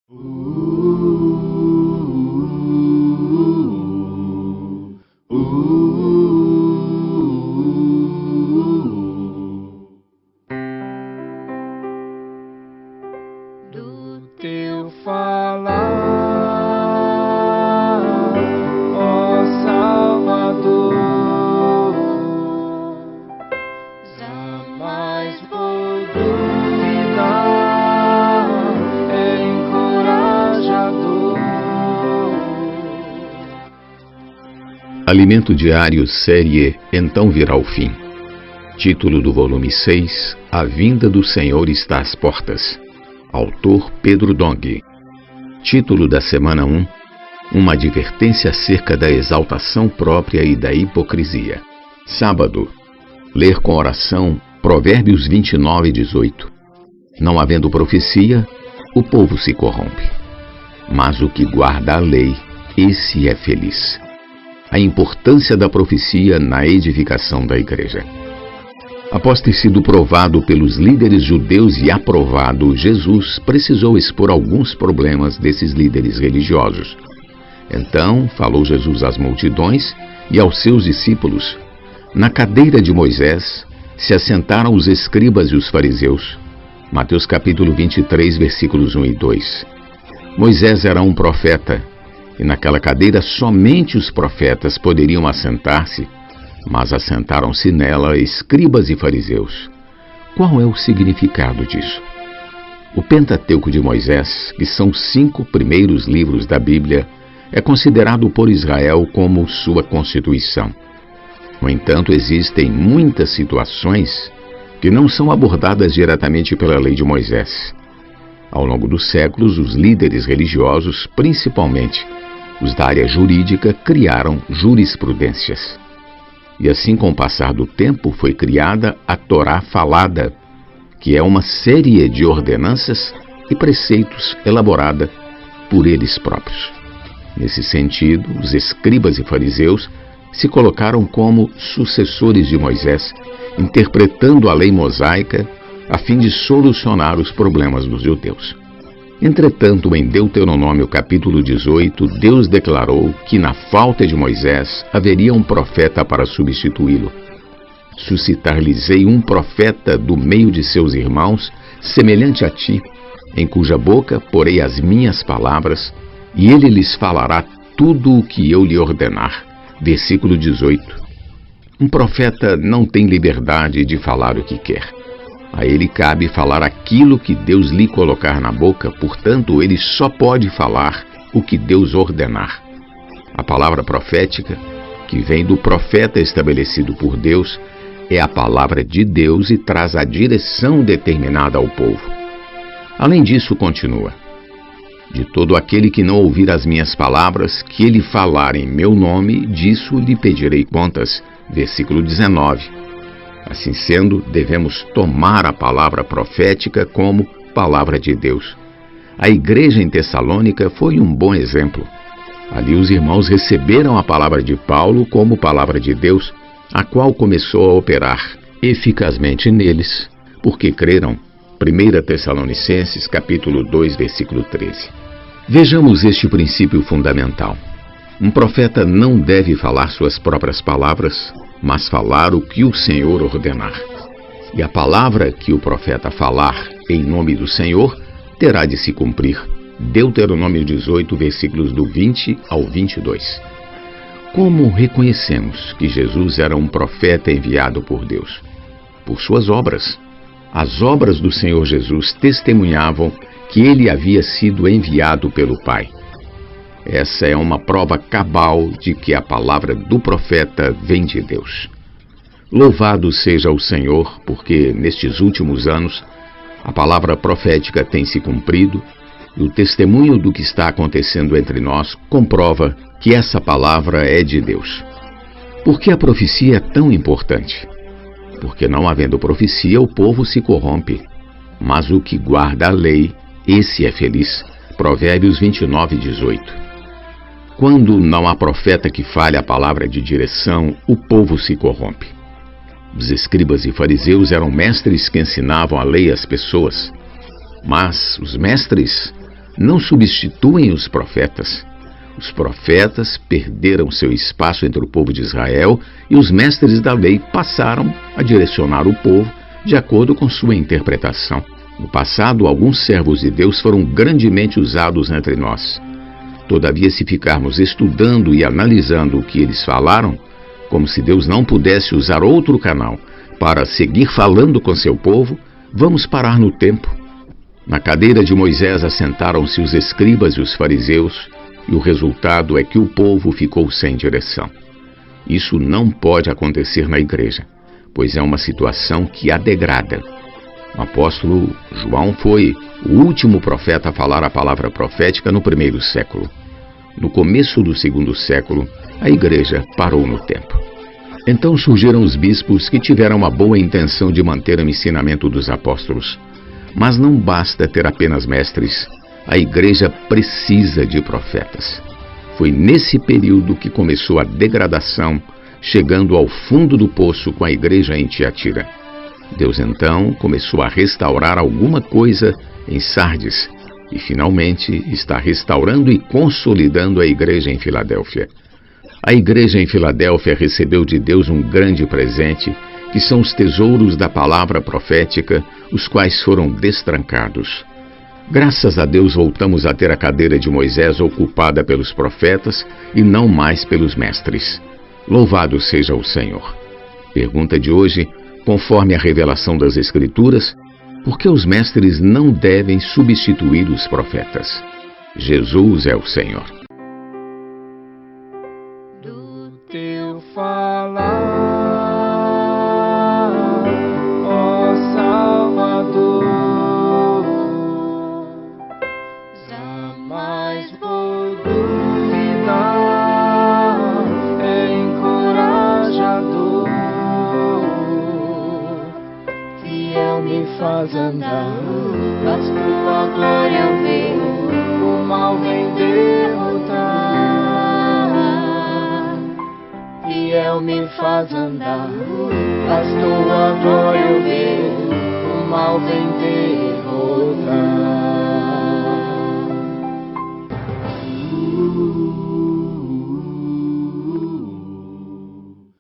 Do teu falar, ó Salvador, jamais vou duvidar, é encorajador. Alimento Diário, série Então Virá o Fim. Título do volume 6, A Vinda do Senhor está às portas. Autor Pedro Dong. Título da semana 1, Uma advertência acerca da exaltação própria e da hipocrisia. Sábado, ler com oração Provérbios 29:18. Não havendo profecia, o povo se corrompe. Mas o que guarda a lei, esse é feliz. A importância da profecia na edificação da igreja. Após ter sido provado pelos líderes judeus e aprovado, Jesus precisou expor alguns problemas desses líderes religiosos. Então, falou Jesus às multidões e aos seus discípulos. Na cadeira de Moisés se assentaram os escribas e os fariseus. Mateus capítulo 23, versículos 1 e 2. Moisés era um profeta, e naquela cadeira somente os profetas poderiam assentar-se, mas assentaram-se nela escribas e fariseus. Qual é o significado disso? O Pentateuco de Moisés, que são 5 primeiros livros da Bíblia, é considerado por Israel como sua constituição. No entanto, existem muitas situações que não são abordadas diretamente pela lei de Moisés. Ao longo dos séculos, os líderes religiosos, principalmente os da área jurídica, criaram jurisprudências. E assim, com o passar do tempo, foi criada a Torá Falada, que é uma série de ordenanças e preceitos elaborada por eles próprios. Nesse sentido, os escribas e fariseus se colocaram como sucessores de Moisés, interpretando a lei mosaica a fim de solucionar os problemas dos judeus. Entretanto, em Deuteronômio capítulo 18, Deus declarou que na falta de Moisés haveria um profeta para substituí-lo. Suscitar-lhes-ei um profeta do meio de seus irmãos, semelhante a ti, em cuja boca porei as minhas palavras, e ele lhes falará tudo o que eu lhe ordenar. Versículo 18. Um profeta não tem liberdade de falar o que quer. A ele cabe falar aquilo que Deus lhe colocar na boca, portanto, ele só pode falar o que Deus ordenar. A palavra profética, que vem do profeta estabelecido por Deus, é a palavra de Deus e traz a direção determinada ao povo. Além disso, continua: de todo aquele que não ouvir as minhas palavras, que ele falar em meu nome, disso lhe pedirei contas. Versículo 19. Assim sendo, devemos tomar a palavra profética como palavra de Deus. A igreja em Tessalônica foi um bom exemplo. Ali os irmãos receberam a palavra de Paulo como palavra de Deus, a qual começou a operar eficazmente neles, porque creram. 1 Tessalonicenses capítulo 2, versículo 13. Vejamos este princípio fundamental. Um profeta não deve falar suas próprias palavras, mas falar o que o Senhor ordenar. E a palavra que o profeta falar em nome do Senhor terá de se cumprir. Deuteronômio 18, versículos do 20 ao 22. Como reconhecemos que Jesus era um profeta enviado por Deus? Por suas obras. As obras do Senhor Jesus testemunhavam que ele havia sido enviado pelo Pai. Essa é uma prova cabal de que a palavra do profeta vem de Deus. Louvado seja o Senhor, porque nestes últimos anos a palavra profética tem se cumprido e o testemunho do que está acontecendo entre nós comprova que essa palavra é de Deus. Por que a profecia é tão importante? Porque não havendo profecia, o povo se corrompe. Mas o que guarda a lei, esse é feliz. Provérbios 29:18. Quando não há profeta que fale a palavra de direção, o povo se corrompe. Os escribas e fariseus eram mestres que ensinavam a lei às pessoas. Mas os mestres não substituem os profetas. Os profetas perderam seu espaço entre o povo de Israel e os mestres da lei passaram a direcionar o povo de acordo com sua interpretação. No passado, alguns servos de Deus foram grandemente usados entre nós. Todavia, se ficarmos estudando e analisando o que eles falaram, como se Deus não pudesse usar outro canal para seguir falando com seu povo, vamos parar no tempo. Na cadeira de Moisés assentaram-se os escribas e os fariseus, e o resultado é que o povo ficou sem direção. Isso não pode acontecer na igreja, pois é uma situação que a degrada. O apóstolo João foi o último profeta a falar a palavra profética no primeiro século. No começo do segundo século, a igreja parou no tempo. Então surgiram os bispos que tiveram a boa intenção de manter o ensinamento dos apóstolos. Mas não basta ter apenas mestres. A igreja precisa de profetas. Foi nesse período que começou a degradação, chegando ao fundo do poço com a igreja em Tiatira. Deus então começou a restaurar alguma coisa em Sardes e finalmente está restaurando e consolidando a igreja em Filadélfia. A igreja em Filadélfia recebeu de Deus um grande presente, que são os tesouros da palavra profética, os quais foram destrancados. Graças a Deus voltamos a ter a cadeira de Moisés ocupada pelos profetas e não mais pelos mestres. Louvado seja o Senhor. Pergunta de hoje, conforme a revelação das Escrituras, por que os mestres não devem substituir os profetas? Jesus é o Senhor. Do teu falar, ó Salvador, jamais vou duvidar, encorajador, fiel me faz andar, mas tua glória vem, o mal vem derrotar. Fiel me faz andar, mas tua glória vem, o mal vem derrotar.